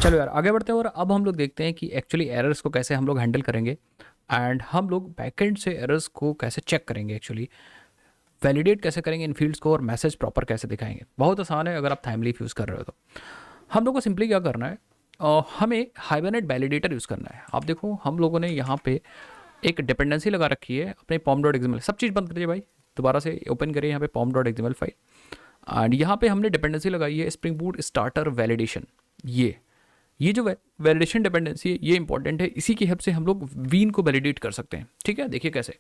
चलो यार आगे बढ़ते हैं और अब हम लोग देखते हैं कि एक्चुअली एरर्स को कैसे हम लोग हैंडल करेंगे एंड हम लोग बैकएंड से एरर्स को कैसे चेक करेंगे, एक्चुअली वैलिडेट कैसे करेंगे इन फील्ड्स को और मैसेज प्रॉपर कैसे दिखाएंगे। बहुत आसान है अगर आप टाइमलीफ यूज़ कर रहे हो तो। हम लोग को सिंपली क्या करना है, हमें हाइबरनेट वैलिडेटर यूज़ करना है। आप देखो हम लोगों ने यहाँ पे एक डिपेंडेंसी लगा रखी है अपने पॉम डॉट एक्सएमएल। सब चीज़ बंद करिए भाई, दोबारा से ओपन करिए यहाँ पे पॉम डॉट एक्सएमएल फाइल एंड यहाँ पे हमने डिपेंडेंसी लगाई है स्प्रिंग बूट स्टार्टर वैलिडेशन। ये जो वैलिडेशन डिपेंडेंसी है ये इंपॉर्टेंट है, इसी की हेल्प से हम लोग वीन को वैलिडेट कर सकते हैं। ठीक है, देखिए कैसे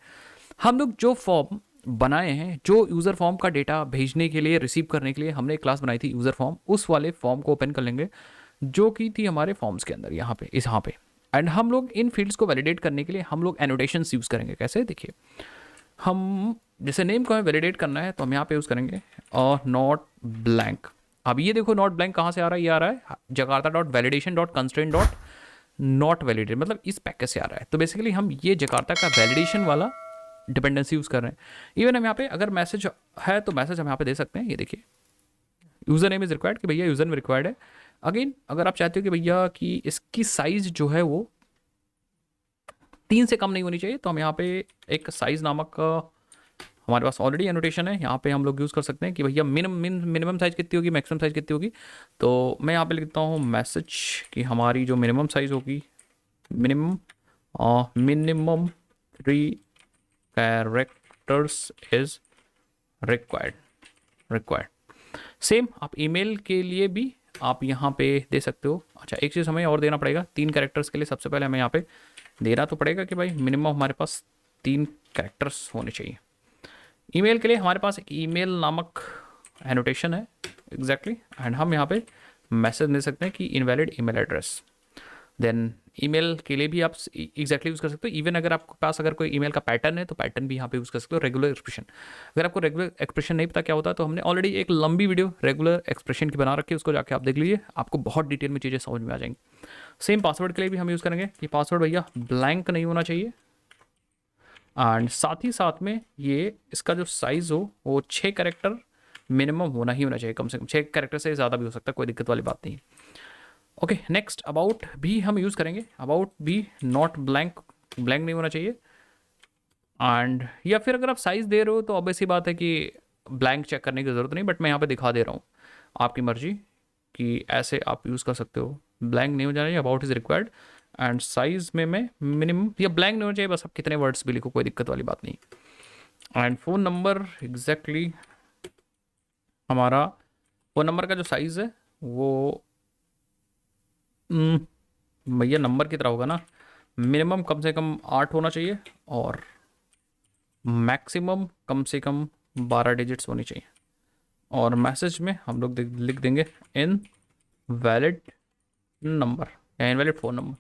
हम लोग जो फॉर्म बनाए हैं, जो यूज़र फॉर्म का डेटा भेजने के लिए रिसीव करने के लिए हमने एक क्लास बनाई थी यूज़र फॉर्म, उस वाले फॉर्म को ओपन कर लेंगे जो कि थी हमारे फॉर्म्स के अंदर यहाँ पे, इस यहाँ पे। एंड हम लोग इन फील्ड्स को वैलिडेट करने के लिए हम लोग एनोटेशंस यूज़ करेंगे। कैसे, देखिए हम जैसे नेम को हमें वैलिडेट करना है तो हम यहाँ पे यूज़ करेंगे नॉट ब्लैंक। अब ये देखो नॉट ब्लैंक कहाँ से आ रहा है, ये आ रहा है Jakarta dot validation dot constraint dot not validate, मतलब इस पैकेज से आ रहा है। तो बेसिकली हम ये जकार्ता का वैलिडेशन वाला डिपेंडेंसी यूज़ कर रहे हैं। इवन हम यहाँ पे अगर मैसेज है तो मैसेज हम यहाँ पे दे सकते हैं, ये देखिए यूज़र नेम इज़ रिक्वायर्ड कि भैया यूज़र में रिक्वायर्ड है। अगेन अगर आप चाहते हो कि भैया कि इसकी साइज़ जो है वो 3 से कम नहीं होनी चाहिए तो हम यहाँ पे एक साइज़ नामक हमारे पास ऑलरेडी एनोटेशन है, यहाँ पे हम लोग यूज़ कर सकते हैं कि भैया मिनिमम साइज़ कितनी होगी, मैक्सिमम साइज़ कितनी होगी। तो मैं यहाँ पे लिखता हूँ मैसेज कि हमारी जो मिनिमम साइज़ होगी, minimum 3 characters is required. Same आप ईमेल के लिए भी आप यहाँ पे दे सकते हो। अच्छा एक चीज़ हमें और देना पड़ेगा 3 कैरेक्टर्स के लिए। सबसे पहले हमें यहाँ पे देना तो पड़ेगा कि भाई मिनिमम हमारे पास 3 कैरेक्टर्स होने चाहिए। ईमेल के लिए हमारे पास एक ईमेल नामक एनोटेशन है एग्जैक्टली एंड हम यहाँ पे मैसेज दे सकते हैं कि invalid email address. Then email के लिए भी आप एग्जैक्टली यूज़ कर सकते हो। इवन अगर आपके पास अगर कोई ईमेल का पैटर्न है तो पैटर्न भी यहाँ पे यूज़ कर सकते हो। रेगुलर एक्सप्रेशन, अगर आपको रेगुलर एक्सप्रेशन नहीं पता क्या होता है तो हमने ऑलरेडी एक लंबी वीडियो रेगुलर एक्सप्रेशन की बना रखी है, उसको जाके आप देख लीजिए, आपको बहुत डिटेल में चीज़ें समझ में आ जाएंगी। सेम पासवर्ड के लिए भी हम यूज़ करेंगे कि पासवर्ड भैया ब्लैंक नहीं होना चाहिए एंड साथ ही साथ में ये इसका जो साइज़ हो वो 6 कैरेक्टर मिनिमम होना ही होना चाहिए, कम से कम 6 कैरेक्टर से ज़्यादा भी हो सकता है, कोई दिक्कत वाली बात नहीं। ओके नेक्स्ट अबाउट भी हम यूज़ करेंगे। अबाउट भी नॉट ब्लैंक नहीं होना चाहिए एंड या फिर अगर आप साइज़ दे रहे हो तो ऑब्वियस ही बात है कि ब्लैंक चेक करने की ज़रूरत नहीं, बट मैं यहाँ पे दिखा दे रहा हूँ, आपकी मर्जी कि ऐसे आप यूज़ कर सकते हो। ब्लैंक नहीं हो जाना चाहिए, about is required and size में मैं मिनिमम या ब्लैंक नहीं होना चाहिए, बस आप कितने वर्ड्स भी लिखो कोई दिक्कत वाली बात नहीं। एंड फ़ोन नंबर एग्जैक्टली हमारा फ़ोन नंबर का जो साइज़ है वो भैया नंबर की तरह होगा ना, मिनिमम कम से कम 8 होना चाहिए और मैक्सिमम कम से कम 12 डिजिट्स होनी चाहिए। और मैसेज में हम लोग लिख देंगे इन वैलिड नंबर या इनवैलिड फ़ोन नंबर।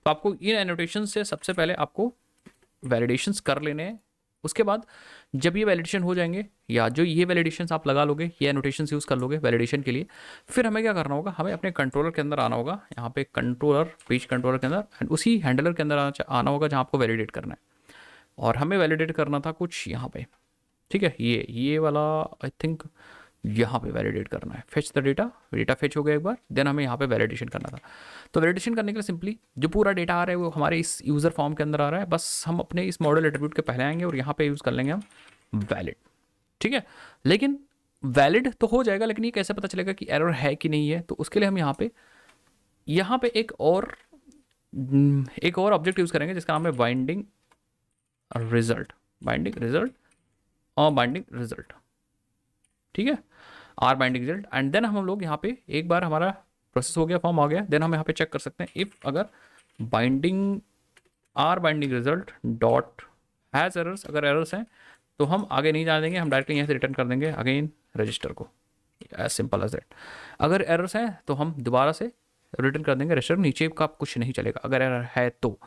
तो आपको इन एनोटेशन से सबसे पहले आपको वैलिडेशंस कर लेने हैं। उसके बाद जब ये वैलिडेशन हो जाएंगे या जो ये वैलिडेशंस आप लगा लोगे, ये एनोटेशंस यूज़ कर लोगे वैलिडेशन के लिए, फिर हमें क्या करना होगा, हमें अपने कंट्रोलर के अंदर आना होगा, यहाँ पे कंट्रोलर पेज कंट्रोलर के अंदर एंड उसी हैंडलर के अंदर आना होगा जहाँ आपको वैलिडेट करना है। और हमें वैलिडेट करना था कुछ यहाँ पे, ठीक है, ये वाला आई थिंक यहाँ पे वैलिडेट करना है। फेच द डेटा फेच हो गया एक बार, देन हमें यहाँ पे वैलिडेशन करना था। तो वैलिडेशन करने के लिए सिंपली जो पूरा डेटा आ रहा है वो हमारे इस यूज़र फॉर्म के अंदर आ रहा है, बस हम अपने इस मॉडल एट्रीब्यूट के पहले आएंगे और यहाँ पे यूज़ कर लेंगे हम वैलिड। ठीक है, लेकिन वैलिड तो हो जाएगा, लेकिन ये कैसे पता चलेगा कि एरर है कि नहीं है, तो उसके लिए हम यहाँ पे एक और ऑब्जेक्ट यूज़ करेंगे जिसका नाम है बाइंडिंग रिजल्ट। ठीक है, our binding result and then हम लोग यहाँ पे एक बार हमारा प्रोसेस हो गया, फॉर्म आ गया, देन हम यहाँ पे चेक कर सकते हैं इफ़ अगर our binding result dot has errors, अगर एरर्स हैं तो हम आगे नहीं जाने देंगे, हम डायरेक्टली यहाँ से रिटर्न कर देंगे अगेन रजिस्टर को, एज सिंपल एज दैट। अगर एरर्स हैं तो हम दोबारा से रिटर्न कर देंगे रजिस्टर, नीचे का कुछ नहीं चलेगा अगर एरर है तो,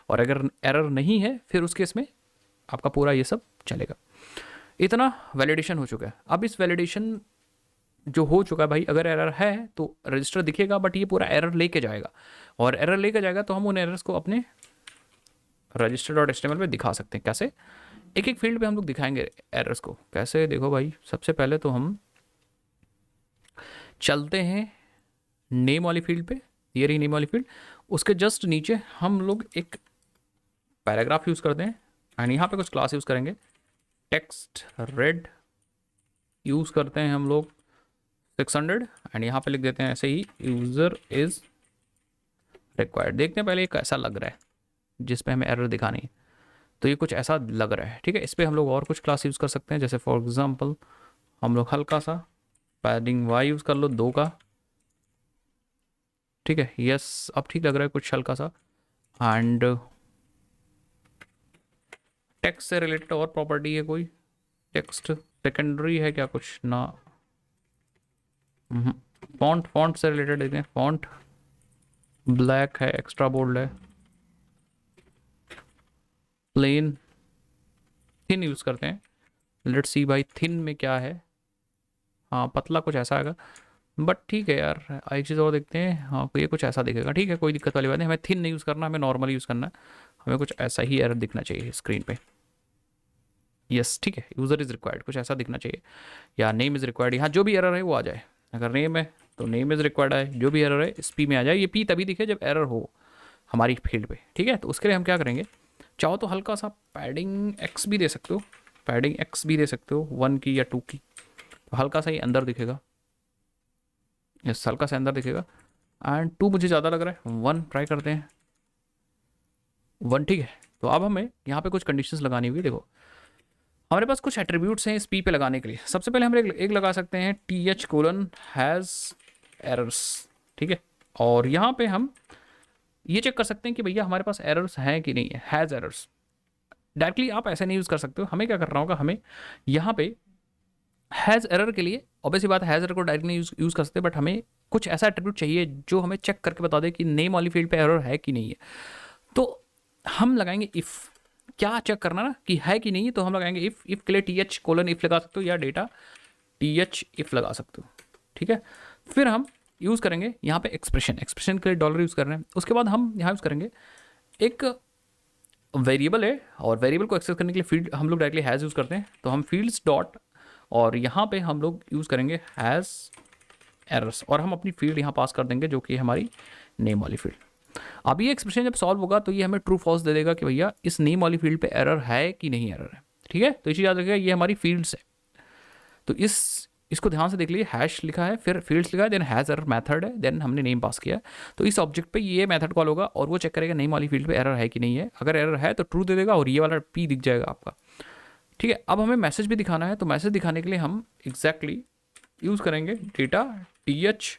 और अगर एरर नहीं है फिर उस केस में आपका पूरा ये सब चलेगा। इतना वैलिडेशन हो चुका है। अब इस वैलिडेशन जो हो चुका है भाई, अगर एरर है तो रजिस्टर दिखेगा बट ये पूरा एरर लेके जाएगा, और एरर लेके जाएगा तो हम उन एरर्स को अपने रजिस्टर डॉट एचटीएमएल में दिखा सकते हैं। कैसे, एक एक फील्ड पे हम लोग दिखाएंगे एरर्स को। कैसे, देखो भाई सबसे पहले तो हम चलते हैं नेम वाली फील्ड पे ये रही नेम वाली फील्ड। उसके जस्ट नीचे हम लोग एक पैराग्राफ यूज़ करते हैं एंड यहाँ पे कुछ क्लास यूज़ करेंगे। टेक्स्ट रेड यूज़ करते हैं हम लोग 600 एंड यहाँ पे लिख देते हैं ऐसे ही यूज़र इज़ रिक्वायर्ड। देखते हैं पहले ये कैसा लग रहा है जिस पे हमें एरर दिखानी है। तो ये कुछ ऐसा लग रहा है, ठीक है। इस पर हम लोग और कुछ क्लास यूज़ कर सकते हैं, जैसे फॉर एग्जांपल हम लोग हल्का सा पैडिंग वाई यूज़ कर लो 2 का, ठीक है। यस, अब ठीक लग रहा है कुछ हल्का सा। एंड टेक्स्ट से रिलेटेड और प्रॉपर्टी है कोई? टेक्स्ट सेकेंडरी है क्या कुछ ना? फॉन्ट, फॉन्ट से रिलेटेड देखते हैं। फॉन्ट ब्लैक है, एक्स्ट्रा बोल्ड है, प्लेन, थिन यूज़ करते हैं। लेट्स सी भाई थिन में क्या है। हाँ पतला कुछ ऐसा आएगा, बट ठीक है यार। एक चीज़ और देखते हैं। हाँ ये कुछ ऐसा दिखेगा, ठीक है, कोई दिक्कत वाली बात नहीं। हमें थिन नहीं यूज़ करना, हमें नॉर्मल यूज़ करना है। हमें कुछ ऐसा ही एरर दिखना चाहिए स्क्रीन पे। यस ठीक है, यूज़र इज़ रिक्वायर्ड कुछ ऐसा दिखना चाहिए, या नेम इज़ रिक्वायर्ड। यहाँ जो भी एरर है वो आ जाए। अगर नेम है तो नेम इज़ रिक्वायर्ड आए, जो भी एरर है इस पी में आ जाए। ये पी तभी दिखे जब एरर हो हमारी फील्ड पे, ठीक है। तो उसके लिए हम क्या करेंगे, चाहो तो हल्का सा पैडिंग एक्स भी दे सकते हो, पैडिंग एक्स भी दे सकते हो 1 की या 2 की। तो हल्का सा ही अंदर दिखेगा, यस हल्का सा अंदर दिखेगा। एंड 2 मुझे ज़्यादा लग रहा है, 1 ट्राई करते हैं। 1 ठीक है। तो अब हमें यहाँ पे कुछ कंडीशंस लगानी होगी। देखो हमारे पास कुछ एट्रीब्यूट्स हैं इस पी पे लगाने के लिए। सबसे पहले हम एक लगा सकते हैं TH: हैज़ एरर्स, ठीक है। और यहाँ पे हम ये चेक कर सकते हैं कि भैया हमारे पास एरर्स हैं कि नहीं है। हैज़ एरर्स डायरेक्टली आप ऐसे नहीं यूज़ कर सकते हो, हमें क्या करना होगा, हमें यहाँ पे हैज़ एरर के लिए ऑब्वियसली बात है हैज़ एरर को डायरेक्ट नहीं यूज़ कर सकते, बट हमें कुछ ऐसा एट्रीब्यूट चाहिए जो हमें चेक करके बता दे कि नेम वाली फील्ड पे एरर है कि नहीं है। तो हम लगाएंगे इफ़। क्या चेक करना ना कि है कि नहीं है, तो हम लगाएंगे इफ़ के लिए TH: इफ़ लगा सकते हो, या डेटा TH इफ़ लगा सकते हो, ठीक है। फिर हम यूज़ करेंगे यहाँ पे एक्सप्रेशन के लिए डॉलर यूज़ कर रहे हैं। उसके बाद हम यहाँ यूज़ करेंगे एक वेरिएबल है, और वेरिएबल को एक्सेस करने के लिए फील्ड हम लोग डायरेक्टली हैज़ यूज़ करते हैं। तो हम फील्ड्स डॉट, और यहाँ पे हम लोग यूज़ करेंगे हैज़ एरर्स, और हम अपनी फील्ड यहाँ पास कर देंगे जो कि हमारी नेम वाली फील्ड। अब ये एक्सप्रेशन जब सॉल्व होगा तो ये हमें ट्रू फॉल्स दे देगा कि भैया इस नेम वाली फील्ड पे एरर है कि नहीं एरर है, ठीक है। तो इसी याद रखिएगा ये हमारी फील्ड्स है। तो इसको ध्यान से देख लीजिए, हैश लिखा है, फिर फील्ड्स लिखा है, देन हैज़ एरर मेथड है, देन हमने नेम पास किया। तो इस ऑब्जेक्ट पे ये मेथड कॉल होगा और वो चेक करेगा नेम वाली फील्ड पे एरर है कि नहीं है। अगर एरर है तो ट्रू दे देगा और ये वाला पी दिख जाएगा आपका, ठीक है। अब हमें मैसेज भी दिखाना है, तो मैसेज दिखाने के लिए हम एग्जैक्टली यूज़ करेंगे डेटा TH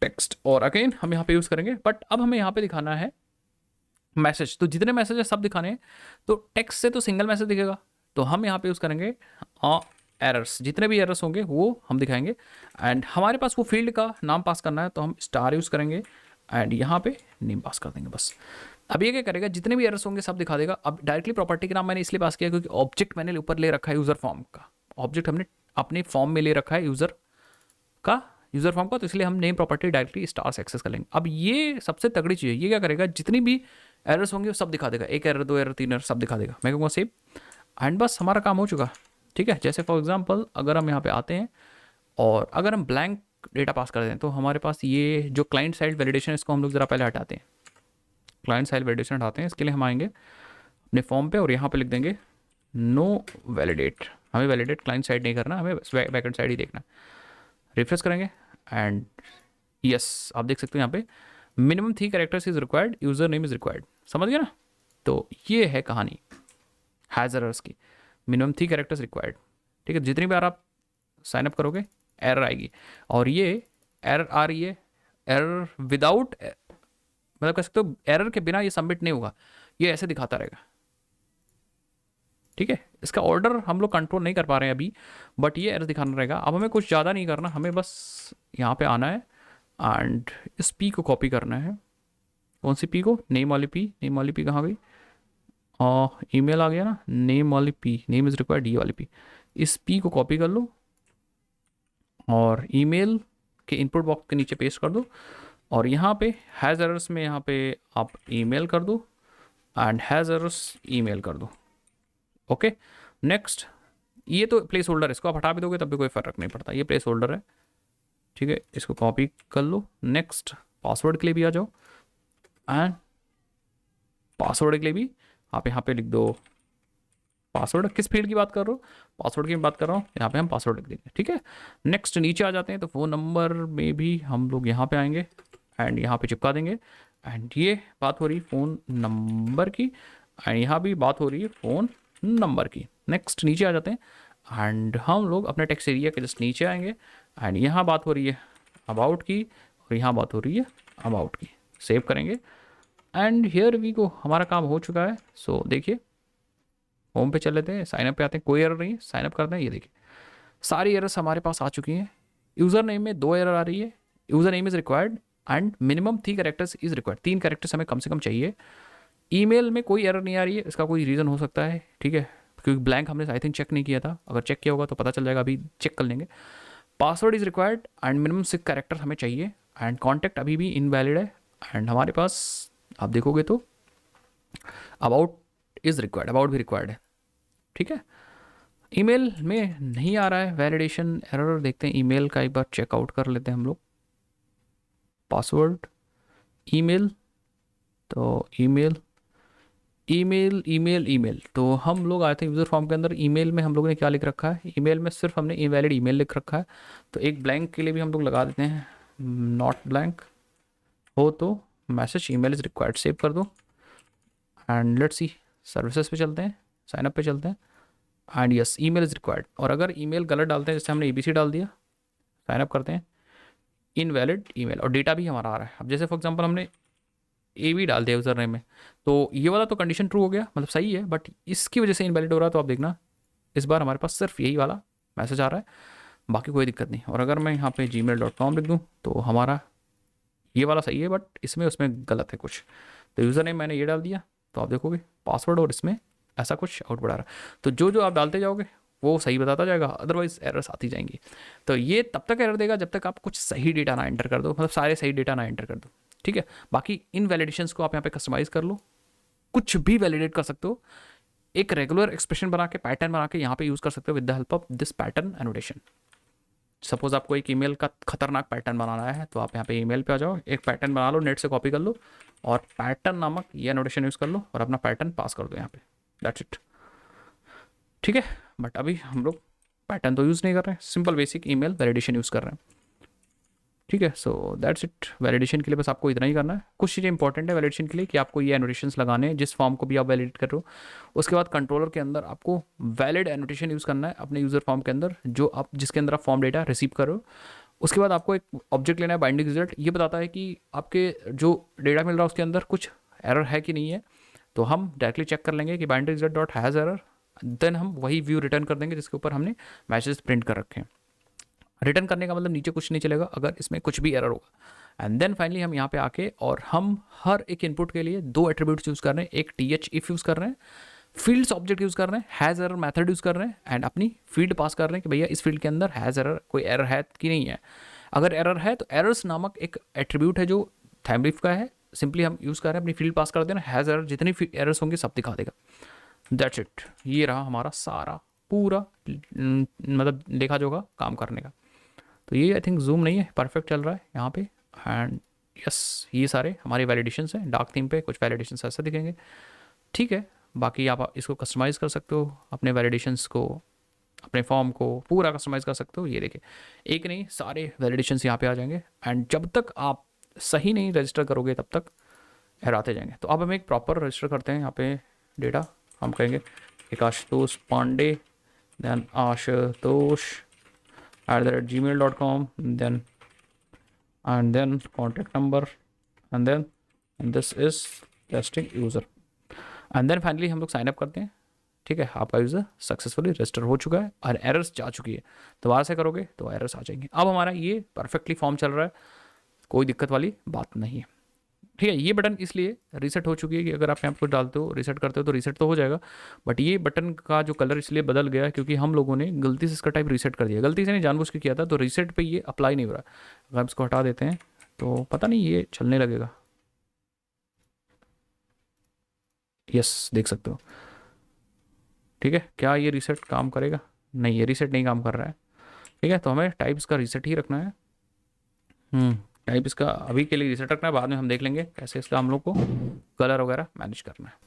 टेक्स्ट, और अगेन हम यहाँ पे यूज़ करेंगे, बट अब हमें यहाँ पे दिखाना है मैसेज। तो जितने मैसेज है सब दिखाने हैं। तो टेक्स्ट से तो सिंगल मैसेज दिखेगा, तो हम यहाँ पे यूज़ करेंगे एरर्स, जितने भी एरर्स होंगे वो हम दिखाएंगे। एंड हमारे पास वो फील्ड का नाम पास करना है, तो हम स्टार यूज़ करेंगे एंड यहाँ पे नेम पास कर देंगे बस। अब ये क्या करेगा, जितने भी एरर्स होंगे सब दिखा देगा। अब डायरेक्टली प्रॉपर्टी के नाम मैंने इसलिए पास किया क्योंकि ऑब्जेक्ट मैंने ऊपर ले रखा है यूज़र फॉर्म का, ऑब्जेक्ट हमने अपने फॉर्म में ले रखा है यूज़र फॉर्म का, तो इसलिए हम नेम प्रॉपर्टी डायरेक्टली स्टार से एक्सेस कर लेंगे। अब ये सबसे तगड़ी चीज़ है, ये क्या करेगा, जितनी भी एरर्स होंगे वो सब दिखा देगा, 1 एरर 2 एरर 3 एरर सब दिखा देगा। मैं कहूँगा सेव, एंड बस हमारा काम हो चुका, ठीक है। जैसे फॉर एग्जांपल अगर हम यहाँ पे आते हैं और अगर हम ब्लैंक डेटा पास कर दें, तो हमारे पास ये जो क्लाइंट साइड वैलिडेशन, इसको हम लोग ज़रा पहले हटाते हैं। क्लाइंट साइड वैलिडेशन हटाते हैं, इसके लिए हम आएंगे अपने फॉर्म पे और यहाँ पे लिख देंगे नो वैलिडेट। हमें वैलिडेट क्लाइंट साइड नहीं करना, हमें बैकएंड साइड ही देखना। रिफ्रेश करेंगे एंड यस आप देख सकते हो यहाँ पे minimum 3 characters is required, user name is required. समझ गया ना? तो ये है कहानी हैज़ एरर्स की, मिनिमम 3 कैरेक्टर्स रिक्वायर्ड, ठीक है। जितनी बार आप साइन अप करोगे एरर आएगी, और ये एरर आ रही है, एरर विदाउट मतलब कह सकते हो एरर के बिना ये सबमिट नहीं होगा, ये ऐसे दिखाता रहेगा, ठीक है। इसका ऑर्डर हम लोग कंट्रोल नहीं कर पा रहे हैं अभी, बट ये एरर दिखाना रहेगा। अब हमें कुछ ज़्यादा नहीं करना, हमें बस यहाँ पे आना है एंड इस पी को कॉपी करना है। कौन सी पी को? नेम वाली पी। नेम वाली पी कहाँ गई? ईमेल आ गया ना, नेम वाली पी, नेम इज़ रिक्वायर्ड, ये वाली पी। इस पी को कॉपी कर लो और ईमेल के इनपुट बॉक्स के नीचे पेस्ट कर दो, और यहाँ पे हैज़ एरर्स में यहाँ पे आप ईमेल कर दो एंड हैज़ एरर्स ईमेल कर दो। ओके नेक्स्ट, ये तो प्लेस होल्डर है, इसको आप हटा भी दोगे तब भी कोई फ़र्क नहीं पड़ता, ये प्लेस होल्डर है। ठीक है, इसको कॉपी कर लो। नेक्स्ट पासवर्ड के लिए भी आ जाओ, एंड पासवर्ड के लिए भी आप यहाँ पे लिख दो पासवर्ड। किस फील्ड की बात कर रहे हो? पासवर्ड की बात कर रहा हूँ, यहाँ पे हम पासवर्ड लिख देंगे। ठीक है, नेक्स्ट नीचे आ जाते हैं, तो फ़ोन नंबर में भी हम लोग यहाँ पे आएंगे एंड यहाँ पे चिपका देंगे। एंड ये बात हो रही फ़ोन नंबर की, एंड यहाँ भी बात हो रही है फ़ोन नंबर की। नेक्स्ट नीचे आ जाते हैं एंड हम लोग अपने टेक्स्ट एरिया के जस्ट नीचे आएंगे, एंड यहाँ बात हो रही है अबाउट की, और यहाँ बात हो रही है अबाउट की। सेव करेंगे एंड हियर वी गो, हमारा काम हो चुका है। सो देखिए, होम पे चल लेते हैं, साइनअप पे आते हैं, कोई एरर नहीं है, साइनअप करते हैं। ये देखिए सारी एरर्स हमारे पास आ चुकी हैं। यूज़र नेम में 2 एरर आ रही है, user name is required and minimum 3 characters is required, 3 characters हमें कम से कम चाहिए। ईमेल में कोई एरर नहीं आ रही है, इसका कोई रीज़न हो सकता है, ठीक है, क्योंकि ब्लैंक हमने आई थिंक चेक नहीं किया था। अगर चेक किया होगा तो पता चल जाएगा, अभी चेक कर लेंगे। Password is required and minimum 6 character हमें चाहिए, एंड कॉन्टैक्ट अभी भी इनवैलिड है। एंड हमारे पास आप देखोगे तो अबाउट इज़ रिक्वायर्ड, अबाउट भी रिक्वायर्ड है। ठीक है, ईमेल में नहीं आ रहा है वैलिडेशन एरर, देखते हैं ईमेल का एक बार चेकआउट कर लेते हैं हम लोग। पासवर्ड ईमेल, तो ईमेल ईमेल ईमेल ईमेल, तो हम लोग आए थे यूज़र फॉर्म के अंदर। ईमेल में हम लोगों ने क्या लिख रखा है? ईमेल में सिर्फ हमने इनवैलिड ईमेल लिख रखा है, तो एक ब्लैंक के लिए भी हम लोग लगा देते हैं नॉट ब्लैंक हो तो message email is required. Save कर दो एंड लेट्स सी, सर्विसेज पे चलते हैं, साइनअप पे चलते हैं and yes email is required. और अगर ईमेल गलत डालते हैं, जैसे हमने ABC डाल दिया, साइनअप करते हैं, इनवैलिड ईमेल, और डेटा भी हमारा आ रहा है। अब जैसे फॉर एग्जांपल हमने AB डाल दिया यूज़र नेम में, तो ये वाला तो कंडीशन ट्रू हो गया, मतलब सही है, बट इसकी वजह से इनवैलिड हो रहा है। तो आप देखना इस बार हमारे पास सिर्फ यही वाला मैसेज आ रहा है, बाकी कोई दिक्कत नहीं। और अगर मैं यहाँ पे gmail.com लिख दूँ तो हमारा ये वाला सही है, बट इसमें उसमें गलत है कुछ। तो यूज़र नेम मैंने ये डाल दिया, तो आप देखोगे पासवर्ड और इसमें ऐसा कुछ आउटपुट आ रहा है। तो जो जो आप डालते जाओगे वो सही बताता जाएगा, अदरवाइज एरर्स आती जाएंगी। तो ये तब तक एरर देगा जब तक आप कुछ सही डेटा ना एंटर कर दो, मतलब सारे सही डेटा ना एंटर कर दो। ठीक है, बाकी इन वैलिडेशंस को आप यहाँ पे कस्टमाइज कर लो, कुछ भी वैलिडेट कर सकते हो। एक रेगुलर एक्सप्रेशन बना के, पैटर्न बना के यहाँ पे यूज़ कर सकते हो with the help of this pattern annotation. Suppose आपको एक ईमेल का खतरनाक पैटर्न बनाना है, तो आप यहाँ पे ईमेल पे आ जाओ, एक पैटर्न बना लो, नेट से कॉपी कर लो और पैटर्न नामक ये एनोटेशन यूज़ कर लो और अपना पैटर्न पास कर दो यहाँ पे। That's it. ठीक है, बट अभी हम लोग पैटर्न तो यूज़ नहीं कर रहे हैं, simple basic email validation use कर रहे हैं। ठीक है, सो दैट्स इट। वैलिडेशन के लिए बस आपको इतना ही करना है। कुछ चीज़ें इंपॉर्टेंट है वैलिडेशन के लिए कि आपको ये एनोटेशंस लगाने हैं जिस फॉर्म को भी आप वैलिडेट कर रहे हो। उसके बाद कंट्रोलर के अंदर आपको वैलिड एनोटेशन यूज़ करना है अपने यूज़र फॉर्म के अंदर, जो आप जिसके अंदर आप फॉर्म डेटा रिसीव कर रहे हो। उसके बाद आपको एक ऑब्जेक्ट लेना है बाइंडिंग रिजल्ट, ये बताता है कि आपके जो डेटा मिल रहा है उसके अंदर कुछ एरर है कि नहीं है। तो हम डायरेक्टली चेक कर लेंगे कि binding result dot has error, then हम वही व्यू रिटर्न कर देंगे जिसके ऊपर हमने मैसेज प्रिंट कर रखे हैं। रिटर्न करने का मतलब नीचे कुछ नहीं चलेगा अगर इसमें कुछ भी एरर होगा। एंड देन फाइनली हम यहाँ पे आके और हम हर एक इनपुट के लिए 2 एट्रीब्यूट्स यूज़ कर रहे हैं, एक th इफ यूज़ कर रहे हैं, फील्ड्स ऑब्जेक्ट यूज़ कर रहे हैं, हैज़ एरर मेथड यूज़ कर रहे हैं, एंड अपनी फील्ड पास कर रहे हैं कि भैया इस फील्ड के अंदर हैज़ एरर कोई एरर है कि नहीं है। अगर एरर है तो एरर्स नामक एक एट्रीब्यूट है जो थैमरिफ का है, सिंपली हम यूज़ कर रहे हैं, अपनी फील्ड पास कर देना, हैज़ एरर जितनी एरर्स होंगे सब दिखा देगा। That's it. ये रहा हमारा सारा पूरा मतलब देखा जोगा काम करने का। तो ये आई थिंक जूम नहीं है, परफेक्ट चल रहा है यहाँ पे। एंड यस, ये सारे हमारे वैलिडेशंस हैं। डार्क थीम पे कुछ वैलिडेशंस ऐसे दिखेंगे, ठीक है। बाकी आप इसको कस्टमाइज़ कर सकते हो, अपने वैलिडेशंस को, अपने फॉर्म को पूरा कस्टमाइज़ कर सकते हो। ये देखिए, एक नहीं सारे वैलिडेशंस यहाँ पे आ जाएंगे, एंड जब तक आप सही नहीं रजिस्टर करोगे तब तक एरर आते जाएंगे। तो अब हम एक प्रॉपर रजिस्टर करते हैं यहाँ पे डेटा। हम कहेंगे एक Ashutosh Pandey, then Ashutosh @gmail.com, then contact number, and then this is testing user, and then finally हम लोग साइन अप करते हैं। ठीक है, आपका यूज़र सक्सेसफुली रजिस्टर हो चुका है और एरर्स जा चुकी है। दोबारा से करोगे तो एरर्स आ जाएंगे। अब हमारा ये परफेक्टली फॉर्म चल रहा है, कोई दिक्कत वाली बात नहीं है। ठीक है, ये बटन इसलिए रीसेट हो चुकी है कि अगर आप यहाँ पर कुछ डालते हो, रीसेट करते हो तो रीसेट तो हो जाएगा, बट ये बटन का जो कलर इसलिए बदल गया है क्योंकि हम लोगों ने गलती से इसका टाइप रीसेट कर दिया। गलती से नहीं, जानबूझ के किया था, तो रीसेट पे ये अप्लाई नहीं हो रहा। अगर हम इसको हटा देते हैं तो पता नहीं ये चलने लगेगा। यस, देख सकते हो। ठीक है, क्या ये रीसेट काम करेगा? नहीं, ये रीसेट नहीं काम कर रहा है। ठीक है, तो हमें टाइप्स का रीसेट ही रखना है। टाइप इसका अभी के लिए रीसेट रखना है, बाद में हम देख लेंगे कैसे इसका हम लोग को कलर वगैरह मैनेज करना है।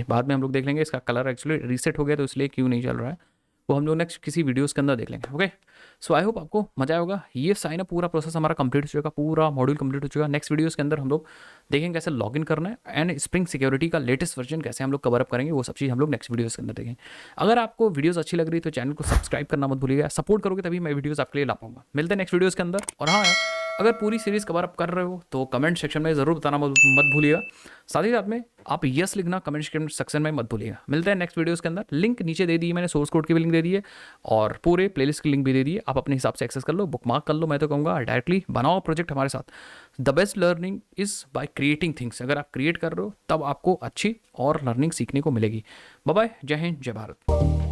बाद में हम लोग देख लेंगे इसका कलर एक्चुअली रीसेट हो गया तो इसलिए क्यों नहीं चल रहा है, वो हम लोग नेक्स्ट किसी वीडियोस के अंदर देख लेंगे। ओके, सो आई होप आपको मजा आया होगा। ये साइन अप पूरा प्रोसेस हमारा कंप्लीट हो चुका, पूरा मॉड्यूल कंप्लीट हो चुका। नेक्स्ट वीडियोस के अंदर हम लोग देखेंगे कैसे लॉगिन करना है एंड स्प्रिंग सिक्योरिटी का लेटेस्ट वर्जन कैसे हम लोग कवर अप करेंगे, वो सब चीज़ हम लोग नेक्स्ट वीडियोस के अंदर देखेंगे। अगर आपको वीडियोस अच्छी लग रही है तो चैनल को सब्सक्राइब करना मत भूलिएगा, सपोर्ट करोगे तभी मैं वीडियोस आपके लिए ला पाऊंगा। मिलते हैं नेक्स्ट वीडियोस के अंदर। और हाँ, अगर पूरी सीरीज कवर अप कर रहे हो तो कमेंट सेक्शन में ज़रूर बताना मत भूलिएगा। साथ ही साथ में आप यस लिखना कमेंट सेक्शन में मत भूलिएगा। मिलते हैं नेक्स्ट वीडियोस के अंदर। लिंक नीचे दे दी है मैंने, सोर्स कोड की भी लिंक दे दी है और पूरे प्लेलिस्ट की लिंक भी दे दी है। आप अपने हिसाब से एक्सेस कर लो, बुकमार्क कर लो। मैं तो कहूँगा डायरेक्टली बनाओ प्रोजेक्ट हमारे साथ। The best learning is by creating things. अगर आप क्रिएट कर रहे हो तब आपको अच्छी और लर्निंग सीखने को मिलेगी। बाय बाय, जय हिंद, जय भारत।